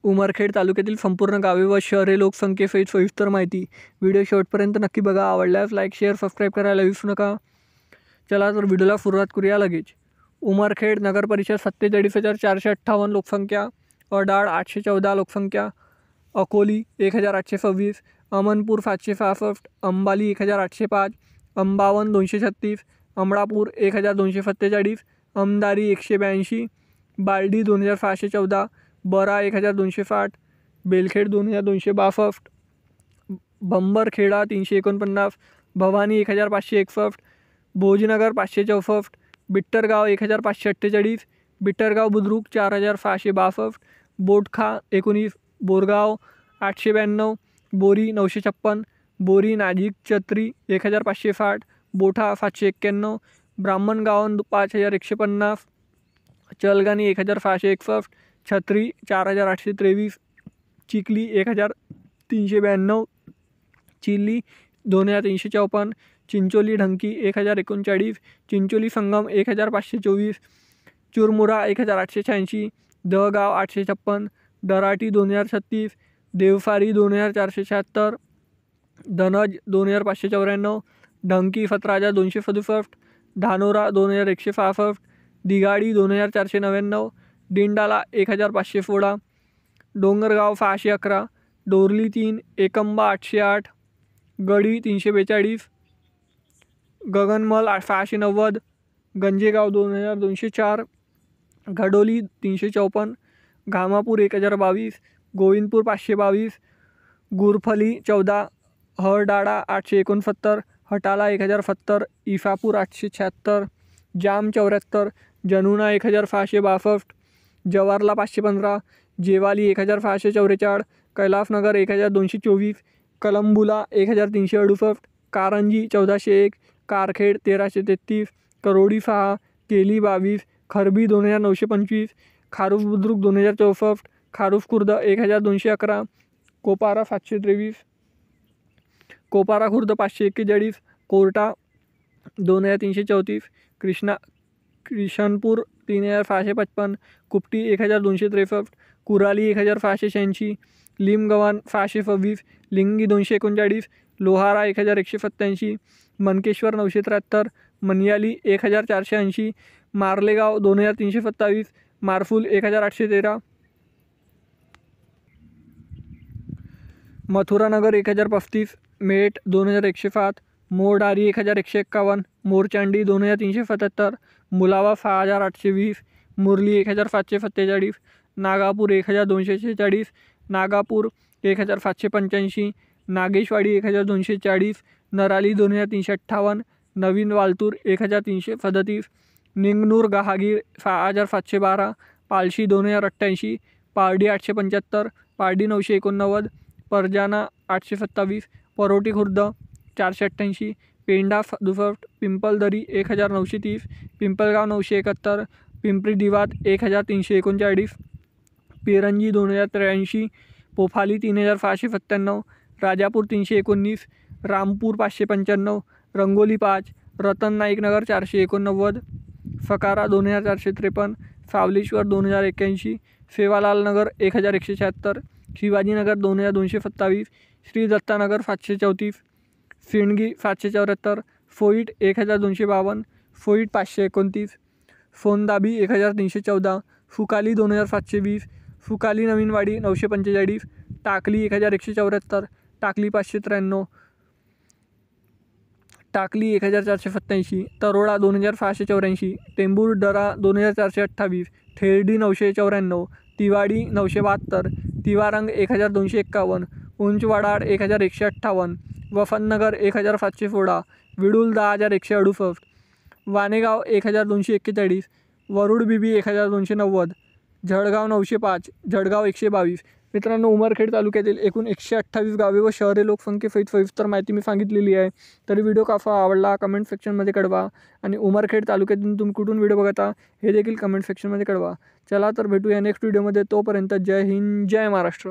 उमरखेड तालुक्यातील संपूर्ण गावे व शहरे लोकसंख्येसहित सविस्तर माहिती. व्हिडिओ शेवटपर्यंत नक्की बघा. आवडल्यास लाईक, शेअर, सबस्क्राईब करायला विसरू नका. चला तर व्हिडिओला सुरुवात करूया लगेच. उमरखेड नगरपरिषद 47,458 लोकसंख्या, अडाळ 814 लोकसंख्या, अकोली 1,826, अमनपूर 766, अंबाली 1,805, अंबावन 236, अमळापूर 1,247, अमदारी 182, बालडी 2,614, बरा 1,260, बेलखेड 2,262, भंबरखेडा 349, भवानी 1,561, भोजनगर 564, बिट्टरगाव 1,548, बिट्टरगाव बुद्रुक 4,662, बोटखा 19, बोरगाव 892, बोरी 956, बोरी नाजिक चत्री 1,560, बोठा 791, ब्राह्मणगावन 5,150, चलगानी 1,661, छत्री 4,823, चिखली 1,392, चिली 2,354, चिंचोली ढंकी 1,039, चिंचोली संगम 1,524, चुरमुरा 1,886, दहगाव 856, दराटी 2,036, देवसारी 2,476, धनज 2,594, ढंकी फतराजा 267, धानोरा 2,166, दिगाडी 2,499, डिंडाला 1,516, डोंगरगाव 611, डोरली 3, एकंबा 808, गडी 342, गगनमल 690, गंजेगाव 2,204, घडोली 354, घामापूर 1,022, गोविंदपूर 522, गुरफली 14, हरडाळा 869, हटाला 1,070, इसापूर 876, जाम 74, जनुना 1,662, जवारला 515, जेवाली 1,644, कैलासनगर 1,224, कलंबुला 1,368, कारंजी 1,401, कारखेड 1,333, करोडी 6, केली 22, खरबी 2,925, खारूफ बुद्रुक 2,064, खारूफ खुर्द 1,211, कोपारा 723, कोपारा खुर्द 541, कोर्टा 2,334, किशनपूर 3,655, कुपटी 1,263, कुराली 1,686, लिमगव्हाण 626, लिंगी 239, लोहारा 1,187, मनकेश्वर 973, मनियाली 1,480, मार्लेगाव 2,327, मारफूल 1,813, मथुरानगर 1,035, मेट 2,107, मोरडारी 1,151, मोरचांडी 2,377, मुलावा 6,820, मुरली 1,747, नागापूर 1,246, नागापूर 1,785, नागेशवाडी 1,240, नराली 2,358, नवीन वालतूर 1,337, निंगनूर गहागीर 6,712, पालशी 2,088, पारडी 875, पारडी 989, परजाना 827, परोटी खुर्द 488, पेंडा दुफट, पिंपलदरी 1,930, पिंपलगाव 971, पिंपरी दिवात 1,339, पेरंजी 2,083, पोफाली 3,697, राजापूर 319, रामपूर 595, रंगोली 5, रतन नाईक नगर 489, फकारा 2,453, सावलेश्वर 2,081, सेवालाल नगर 1,176, शिवाजीनगर 2,227, श्री दत्तानगर 734, सिंडगी 774, फोईट 1,252, फोईट 529, फोनदाबी 1,314, फुकाली 2,720, फुकाली नवीनवाडी 945, टाकली 1,174, टाकली 593, टाकली 1,487, तरोडा 2,684, टेंबूर दरा 2,428, थेरडी 994, तिवाडी 972, तिवारंग 1,251, उंचवाडाड 1,158, वफननगर 1,716, विडूल 10,168, वानेगाव 1,241, वरुड बीबी 1,290, जळगाव 905, जळगाव 122. मित्रांनो, उमरखेड तालुक्यातील एकूण 128 गावे व शहरे लोकसंख्येसहित सविस्तर माहिती मी सांगितलेली आहे. तरी व्हिडिओ कसा आवडला कमेंट सेक्शनमध्ये कळवा आणि उमरखेड तालुक्यातून तुम्ही कुठून व्हिडिओ बघता हे देखील कमेंट सेक्शनमध्ये कळवा. चला तर भेटूया नेक्स्ट व्हिडिओमध्ये. तोपर्यंत जय हिंद, जय महाराष्ट्र.